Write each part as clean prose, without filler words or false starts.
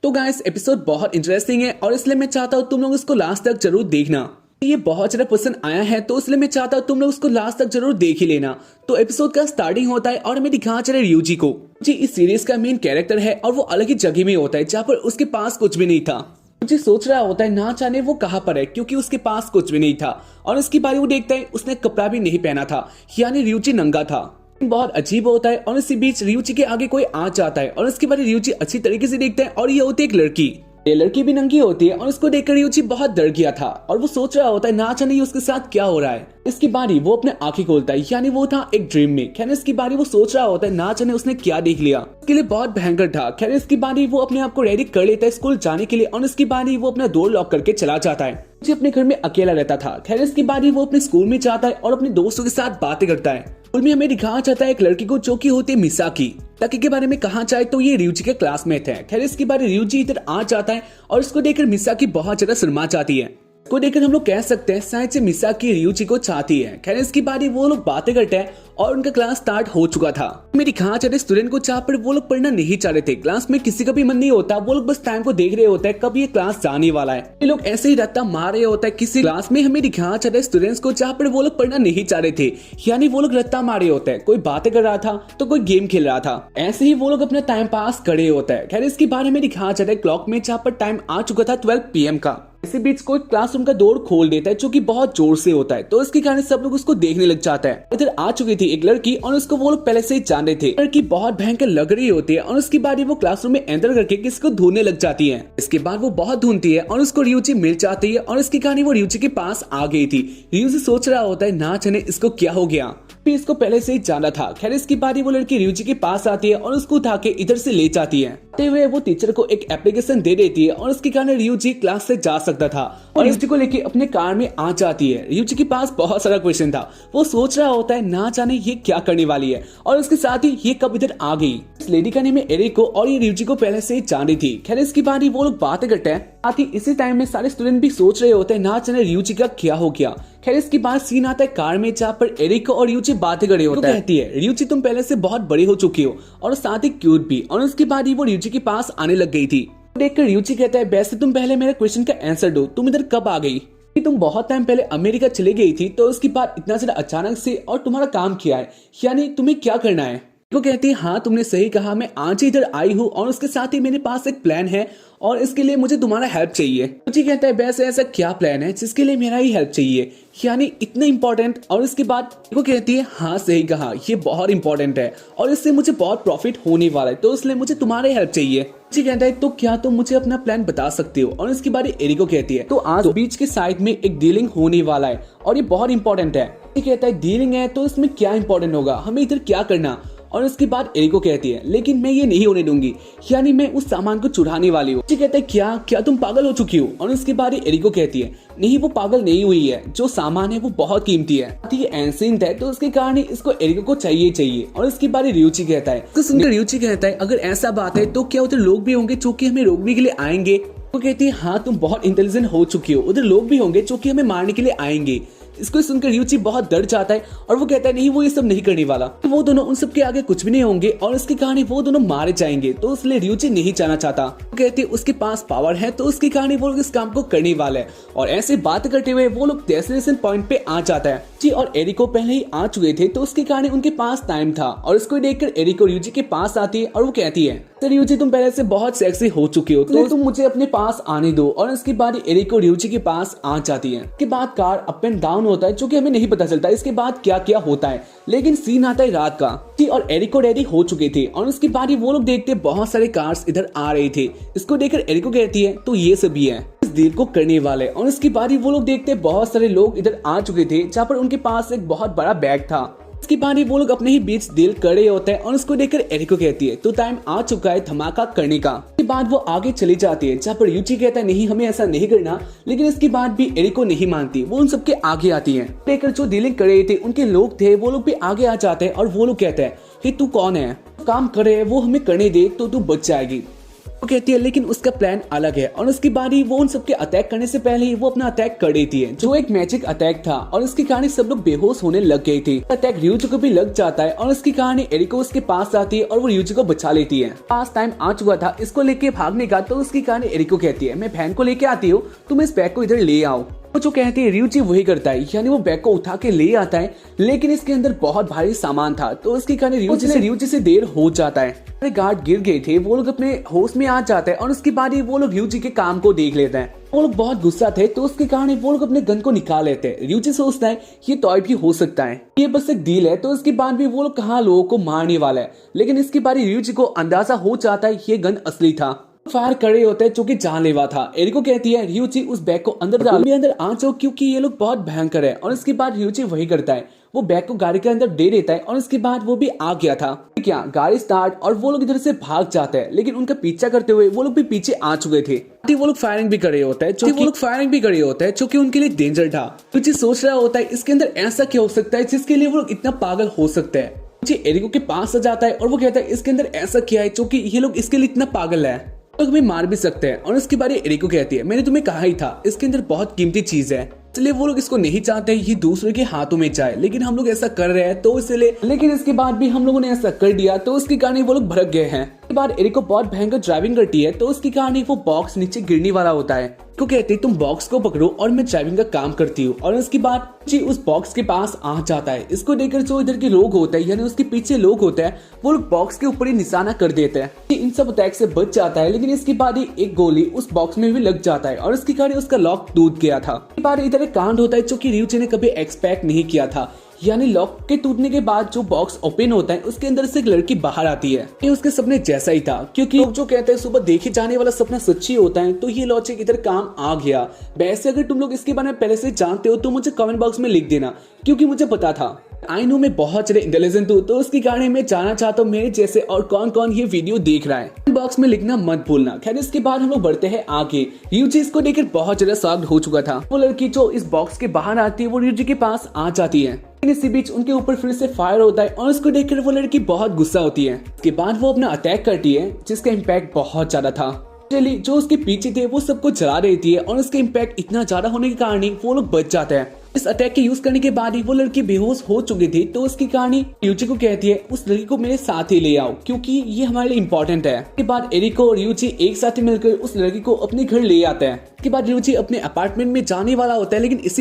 तो guys episode बहुत interesting है और इसलिए मैं चाहता हूँ तुम लोग इसको लास्ट तक जरूर देखना। ये बहुत ज्यादा पसंद आया है तो इसलिए मैं चाहता हूँ तुम लोग उसको लास्ट तक जरूर देख ही लेना। तो एपिसोड का स्टार्टिंग होता है और हमें दिखा चले ryuji को। जी इस सीरीज का मेन कैरेक्टर है और वो अलग ही जगह में होता है जहाँ पर उसके पास कुछ भी नहीं था। मुझे सोच रहा होता है ना जाने वो कहाँ पर है क्योंकि उसके पास कुछ भी नहीं था और इसकी बारी वो देखता है उसने कपड़ा भी नहीं पहना था, यानी ryuji नंगा था। बहुत अजीब होता है और इसी बीच ryuji के आगे कोई आ जाता है और इसके बारे ryuji अच्छी तरीके से देखता है और ये होती है एक लड़की। ये लड़की भी नंगी होती है और उसको देखकर ryuji बहुत डर गया था और वो सोच रहा होता है ना जाने उसके साथ क्या हो रहा है। इसकी बारी वो अपने आंखें खोलता है, यानी वो था एक ड्रीम में। खैर इसकी बारी वो सोच रहा होता है ना जाने उसने क्या देख लिया, इसके लिए बहुत भयंकर था। खैर इसकी बारी वो अपने आप को रेडी कर लेता है स्कूल जाने के लिए और इसकी बारी वो अपना डोर लॉक करके चला जाता है। मुझे अपने घर में अकेला रहता था। खैर इसकी बारी वो अपने स्कूल में जाता है और अपने दोस्तों के साथ बातें करता है। स्कूल में हमें दिखाया जाता है एक लड़की को जो की होती है मिसाकी। ताकि के बारे में कहा जाए तो ये ryuji के क्लासमेट है। खैर इसकी बारी ryuji इधर आ जाता है और इसको देखकर मिसाकी बहुत ज्यादा शर्मा जाती है। इसको देखकर हम लोग कह सकते हैं शायद से मिसाकी ryuji को चाहती है। खैर इसकी बारी वो लोग बातें करते हैं और उनका क्लास स्टार्ट हो चुका था। मेरी कहा जाते स्टूडेंट को जहाँ पर वो लोग पढ़ना नहीं चाह रहे थे। क्लास में किसी का भी मन नहीं होता, वो लोग बस टाइम को देख रहे होते हैं कब ये क्लास जाने वाला है। ये लोग ऐसे ही रट्टा मार रहे होता है किसी क्लास में। हमें दिखाया जाता है स्टूडेंट्स को जहाँ पर वो लोग पढ़ना नहीं चाह रहे थे, यानी वो लोग रट्टा मारे होते हैं। कोई बातें कर रहा था तो कोई गेम खेल रहा था, ऐसे ही वो लोग अपना टाइम पास करे होता है। खैर इसके बारे में दिखाया जाता है क्लॉक में जहाँ पर टाइम आ चुका था 12 PM का। इसी बीच कोई क्लासरूम का डोर खोल देता है जो कि बहुत जोर से होता है, तो इसके कारण सब लोग उसको देखने लग जाता है। इधर आ चुकी थी एक लड़की और उसको वो लोग पहले से ही जान रहे थे। लड़की बहुत भयंकर लग रही होती है और उसकी बारी वो क्लासरूम में एंटर करके किसी को ढूंढने लग जाती है। इसके बाद वो बहुत ढूंढती है और उसको ryuji मिल जाती है और इसकी कहानी वो ryuji के पास आ गई थी। ryuji सोच रहा होता है ना जाने इसको क्या हो गया, भी इसको पहले से ही जाना था। खैर इसकी बारी वो लड़की ryuji के पास आती है और उसको उठा के इधर से ले जाती है। हुए वो टीचर को एक एप्लीकेशन दे देती है और उसके कारण ryuji क्लास से जा सकता था और ryuji को लेके अपने कार में आ जाती है। ryuji के पास बहुत सारा क्वेश्चन था, वो सोच रहा होता है ना जाने ये क्या करने वाली है और उसके साथ ही ये कब इधर आ गई। इस लेडी का नेम है एरिको और ये ryuji को पहले से ही जान रही थी। खैर इसकी बारी वो लोग बातें करते हैं, साथ ही इसी टाइम में सारे स्टूडेंट भी सोच रहे होते हैं ना जाने ryuji का क्या हो गया। खैर इसके बाद सीन आता है कार में जहाँ पर एरिको और ryuji बातें कर रहे होते हैं। कहती है ryuji तुम पहले से बहुत बड़ी हो चुकी हो और साथ ही क्यूट भी। और उसके बाद ही वो ryuji के पास आने लग गई थी। देखकर ryuji कहता है वैसे तुम पहले मेरे क्वेश्चन का आंसर दो, तुम इधर कब आ गई? तुम बहुत टाइम पहले अमेरिका चली गई थी तो उसके बाद इतना ज्यादा अचानक से, और तुम्हारा काम क्या है, यानी तुम्हें क्या करना है? वो कहती है हाँ तुमने सही कहा, मैं आज ही इधर आई हूँ और उसके साथ ही मेरे पास एक प्लान है और इसके लिए मुझे तुम्हारा हेल्प चाहिए। ryuji कहता है वैसे ऐसा क्या प्लान है जिसके लिए मेरा ही हेल्प चाहिए, यानी इतना इम्पोर्टेंट? और इसके बाद वो कहती है हाँ सही कहा, ये बहुत इंपॉर्टेंट है और इससे मुझे बहुत प्रॉफिट होने वाला है तो इसलिए मुझे तुम्हारे हेल्प चाहिए। ryuji कहता है तो क्या तुम मुझे अपना प्लान बता सकते हो? और इसके बाद एरिको कहती है तो आज बीच के साइड में एक डीलिंग होने वाला है और ये बहुत इंपॉर्टेंट है। ryuji कहता है डीलिंग है तो इसमें क्या इंपॉर्टेंट होगा, हमें इधर क्या करना? और इसके बाद एरिको कहती है लेकिन मैं ये नहीं होने दूंगी, यानी मैं उस सामान को चुराने वाली हूँ। कहता है क्या तुम पागल हो चुकी हो? और इसके बाद एरिको कहती है नहीं वो पागल नहीं हुई है, जो सामान है वो बहुत कीमती है, ये एंसेंट है तो उसके कारण इसको एरिको को चाहिए। और इसके बाद ryuji कहता है, तो सुनकर ryuji कहता है अगर ऐसा बात है तो क्या उधर लोग भी होंगे जो कि हमें रोकने के लिए आएंगे? वो कहती है हाँ तुम बहुत इंटेलिजेंट हो चुकी हो, उधर लोग भी होंगे जो कि हमें मारने के लिए आएंगे। इसको सुनकर ryuji बहुत डर जाता है और वो कहता है नहीं वो ये सब नहीं करने वाला, तो वो दोनों उन सब के आगे कुछ भी नहीं होंगे और इसके कहानी वो दोनों मारे जाएंगे, तो इसलिए ryuji नहीं जाना चाहता। वो कहते हैं उसके पास पावर है तो उसकी कहानी वो लोग इस काम को करने वाले हैं। और ऐसे बात करते हुए वो लोग डेस्टिनेशन पॉइंट पे आ जाता है। जी और एरिको पहले ही आ चुके थे तो उसके कहानी उनके पास टाइम था और इसको देखकर एरिको ryuji के पास आती है और वो कहती है ryuji तुम पहले से बहुत सेक्सी हो चुके हो तो तुम मुझे अपने पास आने दो। और इसके बाद एरिको ryuji के पास आ जाती है। इसके बाद कार अप एंड डाउन होता है जो कि हमें नहीं पता चलता इसके बाद क्या क्या होता है, लेकिन सीन आता है रात का। जी और एरिको रेडी हो चुके थे और उसके बाद ही वो लोग देखते बहुत सारे कार्स इधर आ रहे थे। इसको देखकर एरिको कहती है तो ये सभी है इस डील को करने वाले। और इसके बाद ही वो लोग देखते बहुत सारे लोग इधर आ चुके थे जहाँ पर उनके पास एक बहुत बड़ा बैग था। इसके बाद ही वो लोग अपने ही बीच डील कर रहे होते हैं और उसको देखकर एरिको कहती है तो टाइम आ चुका है धमाका करने का। इसके बाद वो आगे चली जाती है जहाँ पर ryuji कहता है नहीं हमें ऐसा नहीं करना, लेकिन इसके बाद भी एरिको नहीं मानती, वो उन सबके आगे आती है। लेकर जो डीलिंग कर रहे थे उनके लोग थे वो लोग भी आगे आ जाते हैं और वो लोग कहते हैं कि तू कौन है, काम कर रहे हैं वो हमें करने दे तो तू बच जाएगी। वो कहती है लेकिन उसका प्लान अलग है और उसकी बारी वो उन सबके अटैक करने से पहले ही वो अपना अटैक कर देती है, जो एक मैजिक अटैक था और उसकी कहानी सब लोग बेहोश होने लग गई थी। अटैक ryuji को भी लग जाता है और उसकी कहानी एरिको उसके पास आती है और वो ryuji को बचा लेती है। पास टाइम आ चुका था इसको लेके भागने का, तो उसकी कहानी एरिको कहती है मैं बहन को लेके आती हूँ, तुम इस बैग को इधर ले आओ। वो जो कहती है ryuji वही करता है, यानी वो बैग को उठा के ले आता है, लेकिन इसके अंदर बहुत भारी सामान था, तो उसकी कहानी ryuji से देर हो जाता है। गार्ड गिर गए थे, वो लोग अपने होश में आ जाते हैं और उसके बाद ही वो लोग ryuji के काम को देख लेते हैं। वो लोग बहुत गुस्सा थे, तो उसके कहानी वो लोग अपने गन को निकाल लेते हैं। ryuji सोचता है ये टॉय भी हो सकता है, ये बस एक डील है, तो उसके बाद भी वो लोग कहाँ लोगों को मारने वाला है, लेकिन इसकी बारी ryuji को अंदाजा हो जाता है ये गन असली था। फायर करे होते हैं जो कि जानलेवा था। एरिको कहती है ryuji उस बैग को अंदर डाल, अंदर आ जाओ क्योंकि ये लोग बहुत भयंकर है, और इसके बाद ryuji वही करता है, वो बैग को गाड़ी के अंदर दे देता है और उसके बाद वो भी आ गया था। क्या गाड़ी स्टार्ट और वो लोग इधर से भाग जाते हैं, लेकिन उनका पीछा करते हुए वो लोग भी पीछे आ चुके थे। वो लोग फायरिंग भी कर रहे होते हैं, जो कि उनके लिए डेंजर था। ryuji सोच रहा होता है इसके अंदर ऐसा क्या हो सकता है जिसके लिए वो लोग इतना पागल हो सकते हैं। एरिको के पास आ जाता है और वो कहता है इसके अंदर ऐसा क्या है जो कि ये लोग इसके लिए इतना पागल है, लोग हमें मार भी सकते हैं। और उसके बारे एरिको कहती है मैंने तुम्हें कहा ही था इसके अंदर बहुत कीमती चीज है, इसलिए वो लोग इसको नहीं चाहते ये दूसरे के हाथों में जाए, लेकिन हम लोग ऐसा कर रहे हैं तो इसलिए, लेकिन इसके बाद भी हम लोगों ने ऐसा कर दिया, तो उसकी कहानी वो लोग भड़क गए हैं। इसके बाद एरिको बहुत भयंकर ड्राइविंग करती है, तो उसकी कहानी वो बॉक्स नीचे गिरने वाला होता है, तो कहती तुम बॉक्स को पकड़ो और मैं ड्राइविंग का काम करती हूँ। और उसके बाद जी उस बॉक्स के पास आ जाता है। इसको देखकर जो इधर के लोग होते हैं, यानी उसके पीछे लोग होते हैं, वो लोग बॉक्स के ऊपर ही निशाना कर देते हैं। इन सब अटैक से बच जाता है, लेकिन इसके बाद ही एक गोली उस बॉक्स में भी लग जाता है और उसकी कहानी उसका लॉक टूट गया था। इसके बाद इधर एक कांड होता है जो कि ryuji ने कभी एक्सपेक्ट नहीं किया था, यानी लॉक के टूटने के बाद जो बॉक्स ओपन होता है उसके अंदर से एक लड़की बाहर आती है। ये उसके सपने जैसा ही था, क्योंकि लोग जो कहते हैं सुबह देखे जाने वाला सपना सच्ची होता है, तो ये लॉजिक इधर काम आ गया। वैसे अगर तुम लोग इसके बारे में पहले से जानते हो तो मुझे कमेंट बॉक्स में लिख देना, क्योंकि मुझे पता था। आई नो मैं बहुत ज्यादा इंटेलिजेंट हूँ, तो उसके कारण मैं जानना चाहता हूँ मेरे जैसे और कौन कौन ये वीडियो देख रहा है, बॉक्स में लिखना मत भूलना। खैर इसके बाद हम लोग बढ़ते हैं आगे। ryuji इसको देखकर बहुत ज्यादा शॉक्ड हो चुका था। वो लड़की जो इस बॉक्स के बाहर आती है वो ryuji के पास आ जाती है, इसी बीच उनके ऊपर फिर से फायर होता है और उसको देखकर वो लड़की बहुत गुस्सा होती है। इसके बाद वो अपना अटैक करती है, जिसका इम्पैक्ट बहुत ज्यादा था। जो उसके पीछे थे वो सबको जला देती है और उसके इम्पैक्ट इतना ज्यादा होने के कारण वो लोग बच जाते हैं। इस अटैक के यूज करने के बाद ही वो लड़की बेहोश हो चुकी थी, तो उसकी कहानी ryuji को कहती है उस लड़की को मेरे साथ ही ले आओ, क्योंकि ये हमारे लिए इम्पोर्टेंट है। इसके बाद एरिको और ryuji एक साथ मिलकर उस लड़की को अपने घर ले आते हैं। इसके बाद ryuji अपने अपार्टमेंट में जाने वाला होता है, लेकिन इसी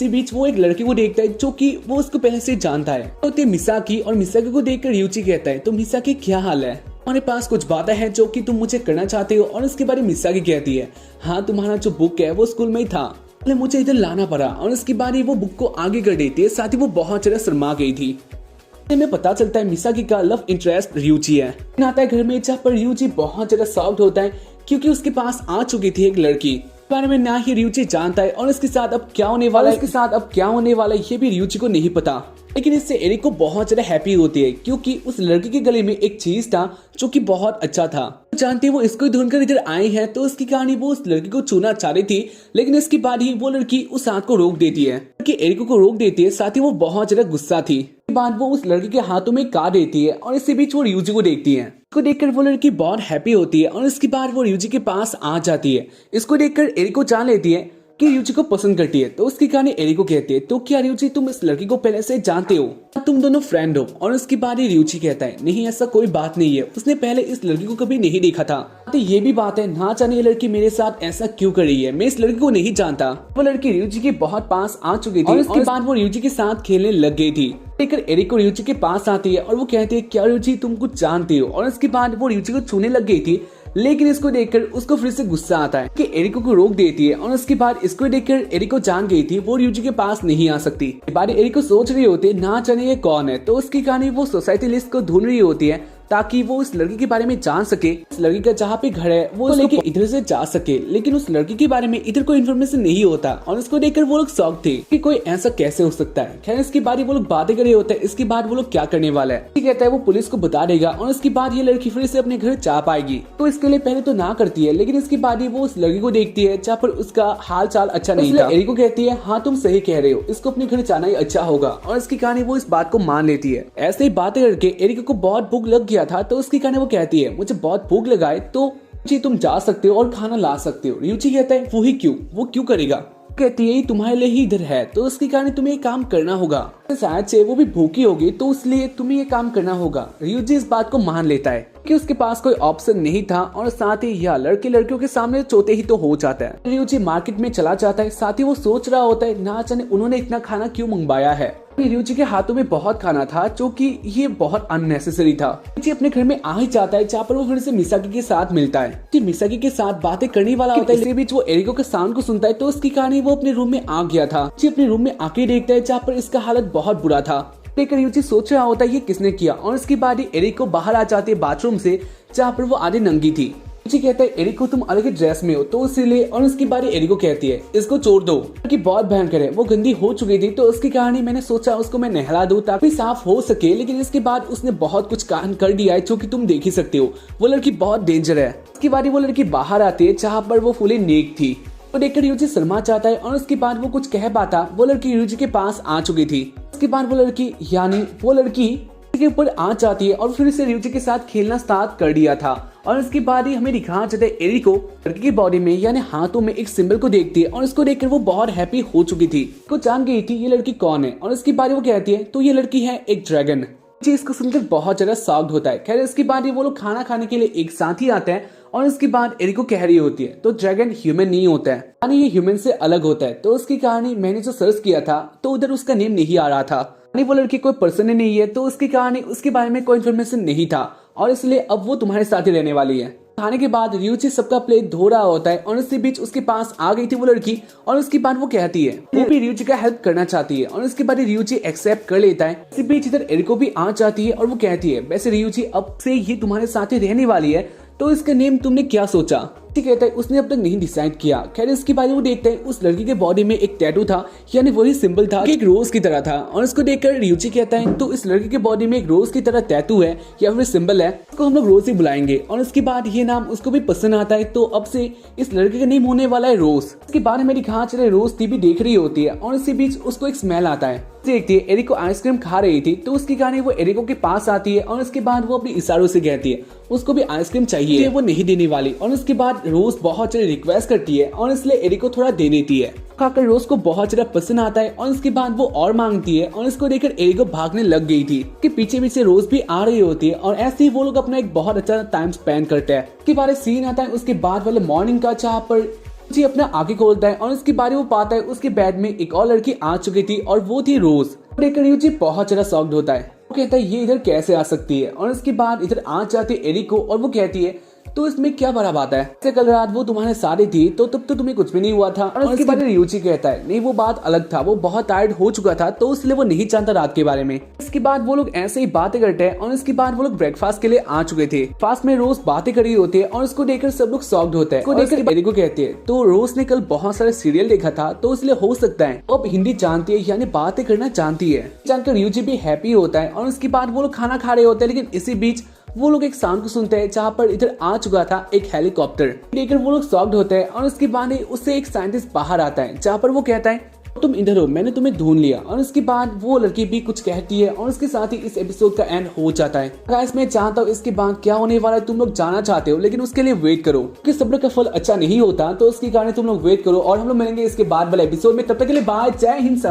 बीच वो एक लड़की को देखता है जो कि वो उसको पहले से जानता है, तो मिसाकी, और मिसाकी को देखकर ryuji कहता है तो मिसाकी क्या हाल है, हमारे पास कुछ बातें हैं जो कि तुम मुझे करना चाहते हो। और इसके बारे में मिसाकी कहती है हाँ तुम्हारा जो बुक है वो स्कूल में ही था, मुझे इधर लाना पड़ा। और इसके बाद वो बुक को आगे कर देती है, साथ ही वो बहुत ज्यादा शर्मा गई थी। में पता चलता है मिसाकी का लव इंटरेस्ट ryuji है। आता है घर में, जहाँ पर ryuji बहुत ज्यादा शॉक्ड होता है, क्योंकि उसके पास आ चुकी थी एक लड़की, बारे में ना ही ryuji जानता है, और इसके साथ अब क्या होने वाला है ये भी ryuji को नहीं पता। लेकिन इससे एरिको बहुत ज्यादा हैप्पी होती है, क्योंकि उस लड़की के गले में एक चीज था जो कि बहुत अच्छा था। जानते वो इसको ढूंढकर इधर आई है, तो उसकी कहानी वो उस लड़की को छूना चाह रही थी, लेकिन इसके बाद ही वो लड़की उस हाथ को रोक देती है, एरिको को रोक देती है। साथ ही वो बहुत ज्यादा गुस्सा थी। बाद वो उस लड़की के हाथों में काट देती है, और इसी बीच वो ryuji को देखती है। इसको देखकर वो लड़की बहुत हैप्पी होती है, और इसके बाद वो ryuji के पास आ जाती है। इसको देखकर एरिको जान लेती है कि ryuji को पसंद करती है, तो उसकी कहानी एरिको कहती है तो क्या ryuji तुम इस लड़की को पहले से जानते हो, तुम दोनों फ्रेंड हो। और उसके बाद ही ryuji कहता है नहीं ऐसा कोई बात नहीं है, उसने पहले इस लड़की को कभी नहीं देखा था। तो ये भी बात है ना जाने ये लड़की मेरे साथ ऐसा क्यों कर रही है, मैं इस लड़की को नहीं जानता। वो लड़की ryuji के बहुत पास आ चुकी थी, और इसके बाद वो ryuji के साथ खेलने लग गई थी। लेकर एरिको ryuji के पास आती है और वो कहती है क्या ryuji तुम कुछ जानते हो। और इसके बाद वो ryuji को छूने लग गई थी, लेकिन इसको देखकर उसको फिर से गुस्सा आता है कि एरिको को रोक देती है। और उसके बाद इसको देखकर एरिको जान गई थी वो ryuji के पास नहीं आ सकती। बारी एरिको सोच रही होती है ना जाने ये कौन है, तो उसकी कहानी वो सोसाइटी लिस्ट को ढूंढ रही होती है, ताकि वो उस लड़की के बारे में जान सके। इस लड़की का जहाँ पे घर है वो लेके इधर से जा सके, लेकिन उस लड़की के बारे में इधर कोई इन्फॉर्मेशन नहीं होता। और उसको देखकर वो लोग शॉक थे कि कोई ऐसा कैसे हो सकता है। खैर इसके बाद वो लोग बातें कर रहे होते हैं, इसके बाद वो लोग क्या करने वाला है। कहता है वो पुलिस को बता देगा, और इसके बाद ये लड़की फिर से अपने घर जा पाएगी। तो इसके लिए पहले तो ना करती है, लेकिन इसके बाद ही वो उस लड़की को देखती है जहाँ पर उसका हाल चाल अच्छा नहीं था। एरिको कहती है हाँ तुम सही कह रहे हो, इसको अपने घर जाना ही अच्छा होगा। और इसकी कहानी वो इस बात को मान लेती है। ऐसे ही बातें करके एरिको को बहुत भूख लग किया था तो उसके कारण वो कहती है मुझे बहुत भूख लगा है तो जी तुम जा सकते हो और खाना ला सकते हो। रियूजी कहता है वो ही क्यों, वो क्यों करेगा। कहती है तुम्हारे लिए ही इधर है तो उसके कारण तुम्हें ये काम करना होगा। शायद से वो भी भूखी होगी तो इसलिए तुम्हें ये काम करना होगा। रियूजी इस बात को मान लेता है कि उसके पास कोई ऑप्शन नहीं था और साथ ही यह लड़कियों के सामने चौथे ही तो हो जाता है। रियूजी मार्केट में चला जाता है, साथ ही वो सोच रहा होता है ना जाने उन्होंने इतना खाना क्यों मंगवाया है। रियूजी के हाथों में बहुत खाना था जो कि ये बहुत अननेसेसरी था। रियूजी अपने घर में आ ही जाता है जहाँ पर वो फिर से मिसाकी के साथ मिलता है। मिसाकी के साथ बातें करने वाला होता है, इसी बीच वो एरिको के साउंड को सुनता है तो उसकी कहानी वो अपने रूम में आ गया था। अपने रूम में आके देखता है जहाँ पर इसका हालत बहुत बुरा था। रियूजी सोच रहा होता है ये किसने किया और इसके बाद ही एरिको बाहर आ जाती है बाथरूम से जहाँ पर वो आधी नंगी थी। रियूजी कहता है एरिको तुम अलग ड्रेस में हो तो इसीलिए, और उसकी बारी एरिको कहती है इसको छोड़ दो कि बहुत भयंकर है, वो गंदी हो चुकी थी तो उसकी कहानी मैंने सोचा उसको मैं नहला दूं ताकि साफ हो सके, लेकिन इसके बाद उसने बहुत कुछ कांड कर दिया है जो कि तुम देख ही सकते हो। वो लड़की बहुत डेंजर है। इसके बाद वो लड़की बाहर आती है जहाँ पर वो फुली नेक थी और देखकर रियूजी शर्मा जाता है और उसके बाद वो कुछ कह पाता वो लड़की रियूजी के पास आ चुकी थी। उसके बाद वो लड़की के ऊपर आ जाती है और फिर से रियूजी के साथ खेलना स्टार्ट कर दिया था। और उसके बाद ही हमें दिखाया जाता है एरिको लड़की की बॉडी में यानी हाथों में एक सिंबल को देखती है और इसको देखकर वो बहुत हैप्पी हो चुकी थी, को जान गई थी ये लड़की कौन है। और उसके बाद वो कहती है तो ये लड़की है एक ड्रैगन। इसको सुनकर बहुत ज्यादा शॉक्ड होता है। खैर इसके बाद वो लोग खाना खाने के लिए एक साथ ही आते हैं और इसके बाद एरिको कह रही होती है तो ड्रैगन ह्यूमन नहीं होता है, यानी ये ह्यूमन से अलग होता है। तो उसकी कहानी मैंने जो सर्च किया था तो उधर उसका नेम नहीं आ रहा था, यानी वो लड़की कोई पर्सन नहीं है तो उसकी कहानी उसके बारे में कोई इन्फॉर्मेशन नहीं था और इसलिए अब वो तुम्हारे साथ ही रहने वाली है। खाने के बाद रियूजी सबका प्लेट धो रहा होता है और इसी बीच उसके पास आ गई थी वो लड़की और उसके बाद वो कहती है वो भी रियूजी का हेल्प करना चाहती है और उसके बाद रियूजी एक्सेप्ट कर लेता है। इसी बीच इधर एरिको भी आ जाती है और वो कहती है वैसे रियूजी अब से ही तुम्हारे साथ ही रहने वाली है तो इसका नेम तुमने क्या सोचा। कहता है उसने अब तक नहीं डिसाइड किया। खैर इसके बाद वो देखते हैं उस लड़की के बॉडी में एक टैटू था, यानी वही सिंबल था एक रोज की तरह था और इसको देखकर रियूजी कहता है तो इस लड़की के बॉडी में एक रोज की तरह टैटू है या फिर सिंबल है, इसको हम लोग रोज ही बुलाएंगे। और इसके बाद ये नाम उसको भी पसंद आता है तो अब से इस लड़के का नेम होने वाला है रोज। इसके बाद मेरी कहा चले रोज टीवी देख रही होती है और इसी बीच उसको एक स्मेल आता है। देखती है एरिको आइसक्रीम खा रही थी तो उसकी कहानी वो एरिको के पास आती है और उसके बाद वो अपनी इशारों से कहती है उसको भी आइसक्रीम चाहिए, वो नहीं देने वाली। और उसके बाद रोज बहुत ज्यादा रिक्वेस्ट करती है और इसलिए एरिको थोड़ा दे देती है। खाकर रोज को बहुत ज्यादा पसंद आता है और उसके बाद वो और मांगती है और इसको देखकर एरिको भागने लग गई थी कि पीछे पीछे रोज भी आ रही होती है और ऐसे ही वो लोग अपना एक बहुत अच्छा टाइम स्पेंड करते हैं। उसके बाद सीन आता है उसके बाद वाले मॉर्निंग का जहाँ पर जी अपना आगे खोलता है और उसके बारे वो पाता है उसके बेड में एक और लड़की आ चुकी थी और वो थी रोज। देखकर रियूजी बहुत ज्यादा शॉक्ड होता है, वो कहता है ये इधर कैसे आ सकती है। और उसके बाद इधर आ जाती है एरिको और वो कहती है तो इसमें क्या बड़ा बात है, कल रात वो तुम्हारे साथ थी तो तब तो तुम्हें कुछ भी नहीं हुआ था। और उसके बाद रियूजी कहता है नहीं वो बात अलग था, वो बहुत टायर्ड हो चुका था तो इसलिए वो नहीं जानता रात के बारे में। इसके बाद वो लोग ऐसे ही बातें करते हैं और इसके बाद वो लोग ब्रेकफास्ट के लिए आ चुके थे। फास्ट में रोज बातें कर रही होती है और उसको देखकर सब लोग शॉक्ड होते हैं। देखकर एरिको कहती है तो रोज ने कल बहुत सारे सीरियल देखा था तो इसलिए हो सकता है अब हिंदी जानती है यानी बातें करना जानती है। जानकर रियूजी भी हैप्पी होता है और उसके बाद वो लोग खाना खा रहे होते हैं, लेकिन इसी बीच वो लोग एक साउंड को सुनते हैं जहाँ पर इधर आ चुका था एक हेलीकॉप्टर। देखकर वो लोग शॉक्ड होते हैं और उसके बाद उससे एक साइंटिस्ट बाहर आता है जहाँ पर वो कहता है तुम इधर हो, मैंने तुम्हें ढूंढ लिया। और उसके बाद वो लड़की भी कुछ कहती है और उसके साथ ही इस एपिसोड का एंड हो जाता है। गाइस मैं चाहता हूँ इसके बाद क्या होने वाला है तुम लोग जानना चाहते हो, लेकिन उसके लिए वेट करो क्योंकि सब्र का फल अच्छा नहीं होता, तो उसके कारण तुम लोग वेट करो और हम लोग मिलेंगे इसके बाद वाले एपिसोड में। तब तक के लिए बाय, जय हिंद,